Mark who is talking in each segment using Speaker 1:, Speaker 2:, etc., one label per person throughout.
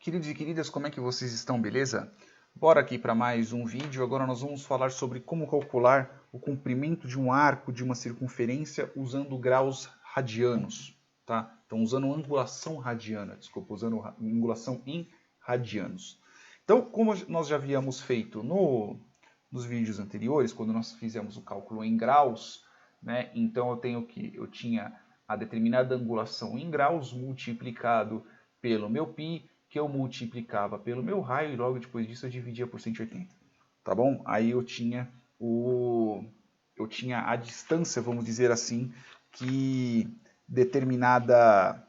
Speaker 1: Queridos e queridas, como é que vocês estão, beleza? Bora aqui para mais um vídeo. Agora nós vamos falar sobre como calcular o comprimento de um arco de uma circunferência usando graus radianos, tá? Então usando angulação radiana, desculpa, usando angulação em radianos. Então, como nós já havíamos feito nos vídeos anteriores, quando nós fizemos o cálculo em graus, né? Então eu tinha a determinada angulação em graus multiplicado pelo meu π, que eu multiplicava pelo meu raio e logo depois disso eu dividia por 180. Tá bom? Aí eu tinha a distância, vamos dizer assim, que determinada,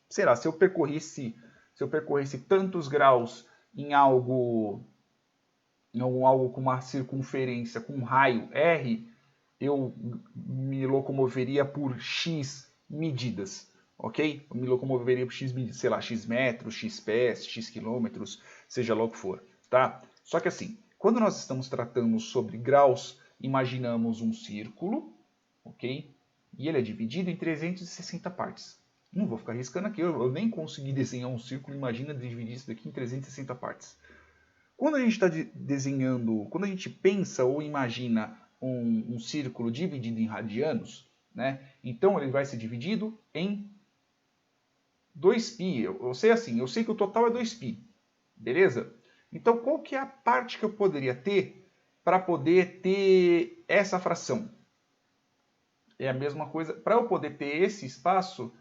Speaker 1: sei lá, se eu percorresse tantos graus em algo com uma circunferência, com um raio r, eu me locomoveria por x medidas. Ok? Eu me locomoveria por x medidas, sei lá, x metros, x pés, x quilômetros, seja lá o que for, tá? Só que assim, quando nós estamos tratando sobre graus, imaginamos um círculo, ok? E ele é dividido em 360 partes. Não vou ficar riscando aqui, eu nem consegui desenhar um círculo, imagina dividir isso daqui em 360 partes. Quando a gente está desenhando, quando a gente pensa ou imagina um círculo dividido em radianos, né? Então ele vai ser dividido em 2π. Eu sei assim, eu sei que o total é 2π, beleza? Então qual que é a parte que eu poderia ter para poder ter essa fração? É a mesma coisa, para eu poder ter esse espaço,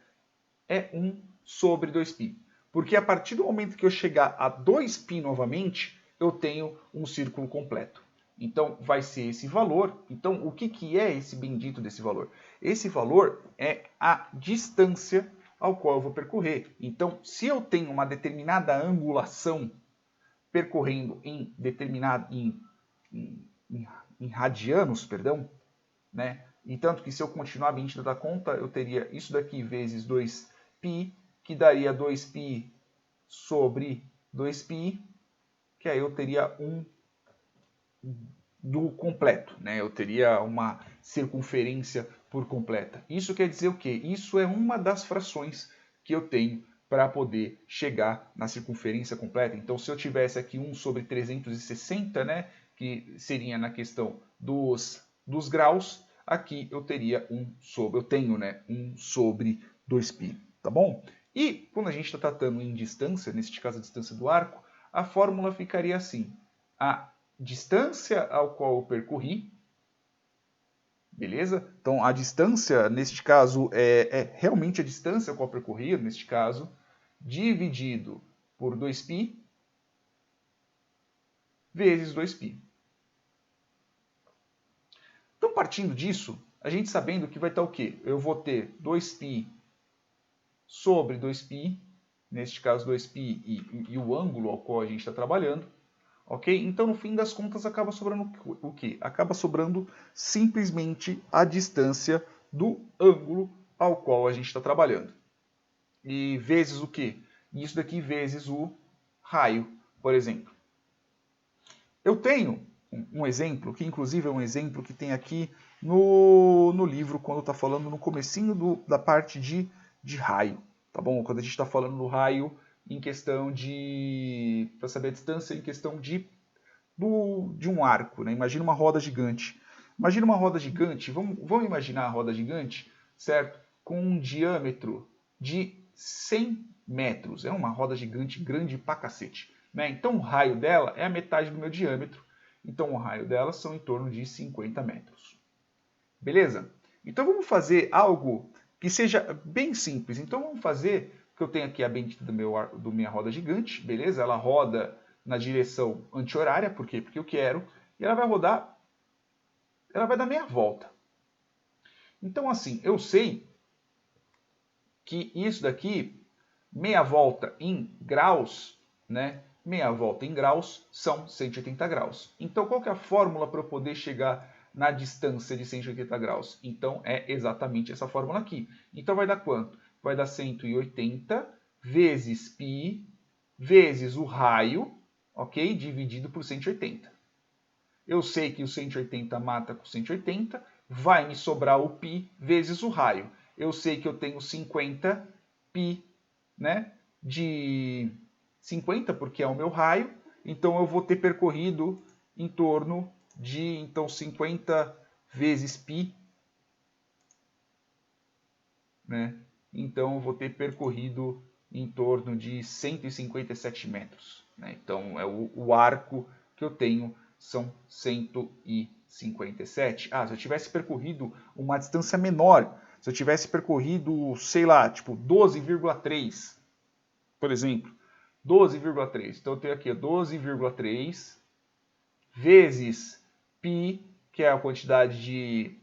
Speaker 1: é 1 sobre 2π. Porque a partir do momento que eu chegar a 2π novamente, eu tenho um círculo completo. Então vai ser esse valor. Então o que é esse bendito desse valor? Esse valor é a distância ao qual eu vou percorrer. Então, se eu tenho uma determinada angulação percorrendo em radianos, perdão, né? E tanto que se eu continuar bem tirando da conta, eu teria isso daqui vezes 2π, que daria 2π sobre 2π, que aí eu teria um do completo, né? Eu teria uma circunferência por completa. Isso quer dizer o quê? Isso é uma das frações que eu tenho para poder chegar na circunferência completa. Então, se eu tivesse aqui 1 sobre 360, né, que seria na questão dos graus, aqui eu teria 1 sobre 2π, tá bom? E quando a gente está tratando em distância, neste caso a distância do arco, a fórmula ficaria assim: a distância ao qual eu percorri, beleza? Então a distância, neste caso, é realmente a distância ao qual eu percorri, neste caso, dividido por 2π vezes 2π. Então, partindo disso, a gente sabendo que vai estar o quê? Eu vou ter 2π sobre 2π, neste caso 2π e o ângulo ao qual a gente está trabalhando, ok? Então, no fim das contas, acaba sobrando o quê? Acaba sobrando simplesmente a distância do ângulo ao qual a gente está trabalhando. E vezes o quê? Isso daqui vezes o raio, por exemplo. Eu tenho um exemplo, que inclusive é um exemplo que tem aqui no livro, quando está falando no comecinho da parte de raio, tá bom? Quando a gente está falando do raio em questão de, para saber a distância, em questão de um arco, né? Imagina uma roda gigante. Imagina uma roda gigante, vamos imaginar a roda gigante, certo? Com um diâmetro de 100 metros. É uma roda gigante, grande pra cacete, né? Então o raio dela é a metade do meu diâmetro. Então o raio dela são em torno de 50 metros. Beleza? Então vamos fazer algo que seja bem simples. Então vamos fazer, que eu tenho aqui a bendita do minha roda gigante, beleza? Ela roda na direção anti-horária, por quê? Porque eu quero, e ela vai rodar, ela vai dar meia volta. Então assim, eu sei que isso daqui, meia volta em graus, né? Meia volta em graus são 180 graus. Então qual que é a fórmula para eu poder chegar na distância de 180 graus? Então é exatamente essa fórmula aqui. Então vai dar quanto? Vai dar 180 vezes π vezes o raio, ok? Dividido por 180. Eu sei que o 180 mata com 180, vai me sobrar o π vezes o raio. Eu sei que eu tenho 50 π, né? de 50, porque é o meu raio, então eu vou ter percorrido em torno de então 50 vezes π, né? Então eu vou ter percorrido em torno de 157 metros, né? Então é o arco que eu tenho são 157. Ah, se eu tivesse percorrido uma distância menor, se eu tivesse percorrido, sei lá, tipo 12,3, por exemplo, 12,3. Então eu tenho aqui 12,3 vezes π, que é a quantidade de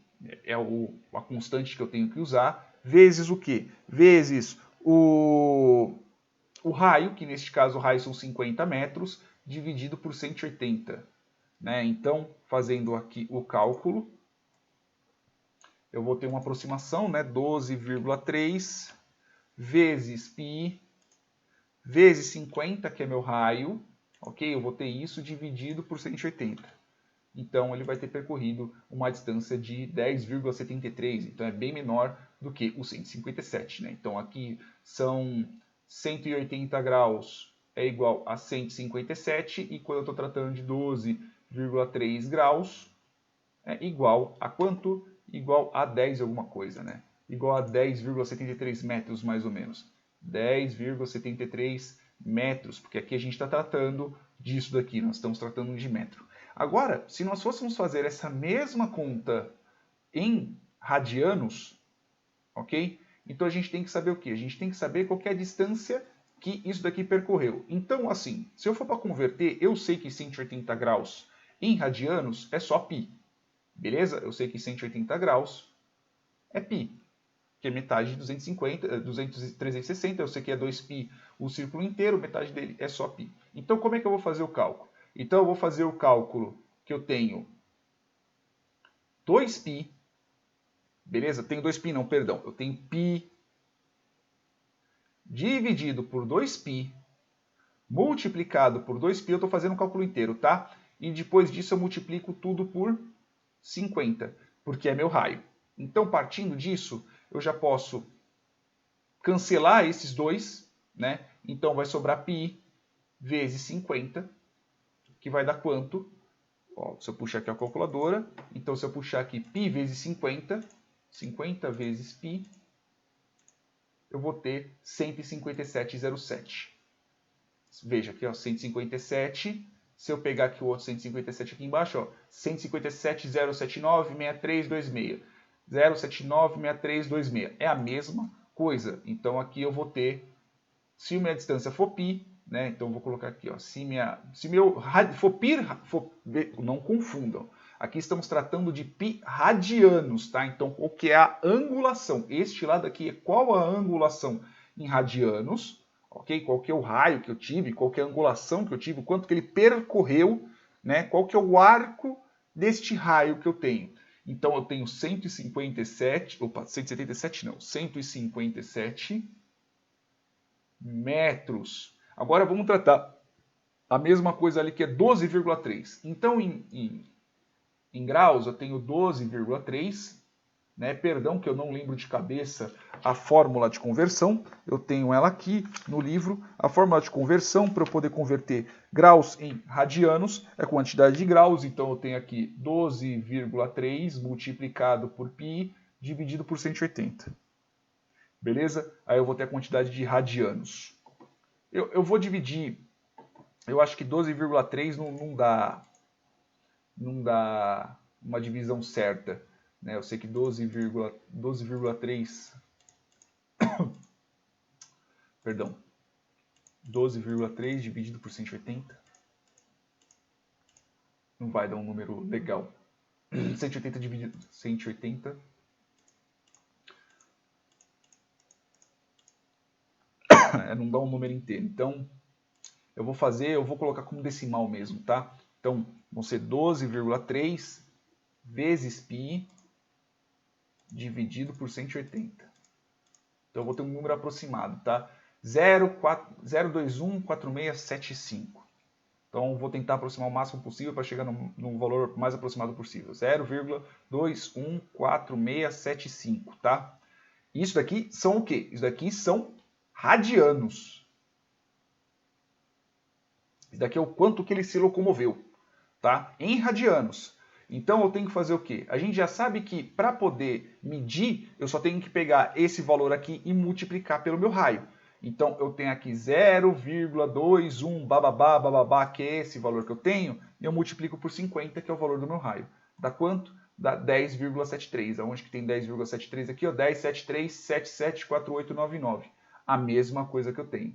Speaker 1: a constante que eu tenho que usar, vezes o quê? Vezes o raio, que neste caso o raio são 50 metros, dividido por 180. Né? Então, fazendo aqui o cálculo, eu vou ter uma aproximação, né? 12,3 vezes π vezes 50, que é meu raio, ok? Eu vou ter isso dividido por 180. Então, ele vai ter percorrido uma distância de 10,73. Então, é bem menor do que o 157. Né? Então, aqui são 180 graus é igual a 157. E quando eu estou tratando de 12,3 graus, é igual a quanto? Igual a 10 alguma coisa, né? Igual a 10,73 metros, mais ou menos. 10,73 metros, porque aqui a gente está tratando disso daqui, nós estamos tratando de metro. Agora, se nós fôssemos fazer essa mesma conta em radianos, ok? Então a gente tem que saber o quê? A gente tem que saber qual que é a distância que isso daqui percorreu. Então, assim, se eu for para converter, eu sei que 180 graus em radianos é só π. Beleza? Eu sei que 180 graus é π, que é metade de 250, 360, eu sei que é 2π o círculo inteiro, metade dele é só π. Então, como é que eu vou fazer o cálculo? Então, eu vou fazer o cálculo que eu tenho 2π, beleza? Tenho 2π não, perdão. Eu tenho π dividido por 2π, multiplicado por 2π, eu estou fazendo o cálculo inteiro, tá? E depois disso eu multiplico tudo por 50, porque é meu raio. Então, partindo disso, eu já posso cancelar esses dois, né? Então, vai sobrar π vezes 50, que vai dar quanto? Ó, se eu puxar aqui a calculadora, então se eu puxar aqui π vezes 50, 50 vezes π, eu vou ter 157,07. Veja aqui, ó, 157. Se eu pegar aqui o outro 157 aqui embaixo, ó, 157,079,6326. 079,6326. É a mesma coisa. Então aqui eu vou ter, se minha distância for π, né? Então eu vou colocar aqui, ó, se meu for π, não confundam. Aqui estamos tratando de π radianos, tá? Então o que é a angulação? Este lado aqui é qual a angulação em radianos, ok? Qual que é o raio que eu tive, qual que é a angulação que eu tive, o quanto que ele percorreu, né? Qual que é o arco deste raio que eu tenho. Então eu tenho 177 não, 157 metros. Agora vamos tratar a mesma coisa ali que é 12,3. Então em graus eu tenho 12,3, né? Perdão que eu não lembro de cabeça a fórmula de conversão, eu tenho ela aqui no livro. A fórmula de conversão para eu poder converter graus em radianos é a quantidade de graus, então eu tenho aqui 12,3 multiplicado por π dividido por 180. Beleza? Aí eu vou ter a quantidade de radianos. Eu vou dividir, eu acho que 12,3 não dá uma divisão certa. Né? Eu sei que 12,3 perdão, 12,3 dividido por 180 não vai dar um número legal. 180 dividido 180 não dá um número inteiro. Então, eu vou colocar como decimal mesmo, tá? Então, vão ser 12,3 vezes π dividido por 180. Então, eu vou ter um número aproximado, tá? 0,214675. Então, vou tentar aproximar o máximo possível para chegar no valor mais aproximado possível. 0,214675, tá? Isso daqui são o quê? Isso daqui são radianos. Isso daqui é o quanto que ele se locomoveu, tá? Em radianos. Então eu tenho que fazer o quê? A gente já sabe que para poder medir, eu só tenho que pegar esse valor aqui e multiplicar pelo meu raio. Então eu tenho aqui 0,21 bababá, bababá, que é esse valor que eu tenho, e eu multiplico por 50, que é o valor do meu raio. Dá quanto? Dá 10,73. Aonde que tem 10,73 aqui? 10,73,77,48,99. A mesma coisa que eu tenho.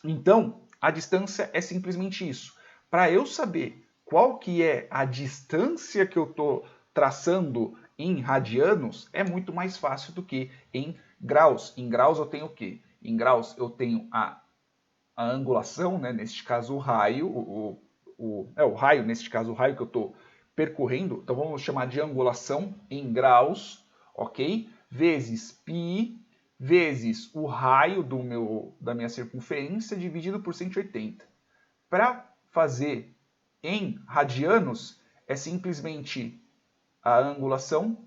Speaker 1: Então, a distância é simplesmente isso. Para eu saber qual que é a distância que eu estou traçando em radianos, é muito mais fácil do que em graus. Em graus eu tenho o quê? Em graus eu tenho a angulação, né? Neste caso o raio, o raio, neste caso o raio que eu estou percorrendo, então vamos chamar de angulação em graus, ok? Vezes π, vezes o raio da minha circunferência dividido por 180. Para fazer em radianos, é simplesmente a angulação,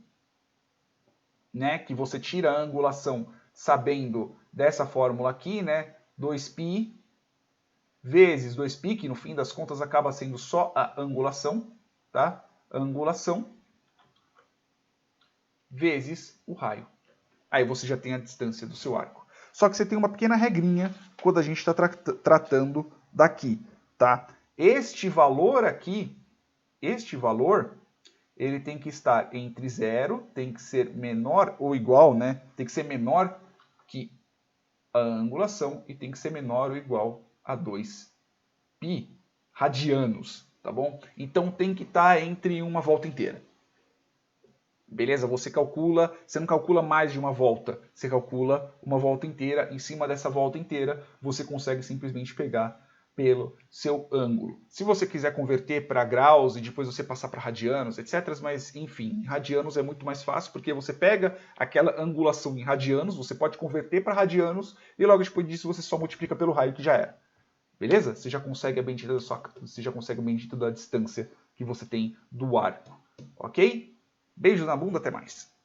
Speaker 1: né, que você tira a angulação sabendo dessa fórmula aqui, né, 2π vezes 2π, que no fim das contas acaba sendo só a angulação, tá? Angulação vezes o raio. Aí você já tem a distância do seu arco. Só que você tem uma pequena regrinha quando a gente está tratando daqui, tá? Este valor aqui, ele tem que estar entre 0, tem que ser menor ou igual, né? Tem que ser menor que a angulação e tem que ser menor ou igual a 2π radianos, tá bom? Então tem que estar entre uma volta inteira. Beleza? Você não calcula mais de uma volta, você calcula uma volta inteira. Em cima dessa volta inteira, você consegue simplesmente pegar pelo seu ângulo. Se você quiser converter para graus e depois você passar para radianos, etc. Mas, enfim, radianos é muito mais fácil, porque você pega aquela angulação em radianos, você pode converter para radianos e logo depois disso você só multiplica pelo raio que já era. Beleza? Você já consegue a bendita da distância que você tem do arco. Ok? Beijo na bunda, até mais.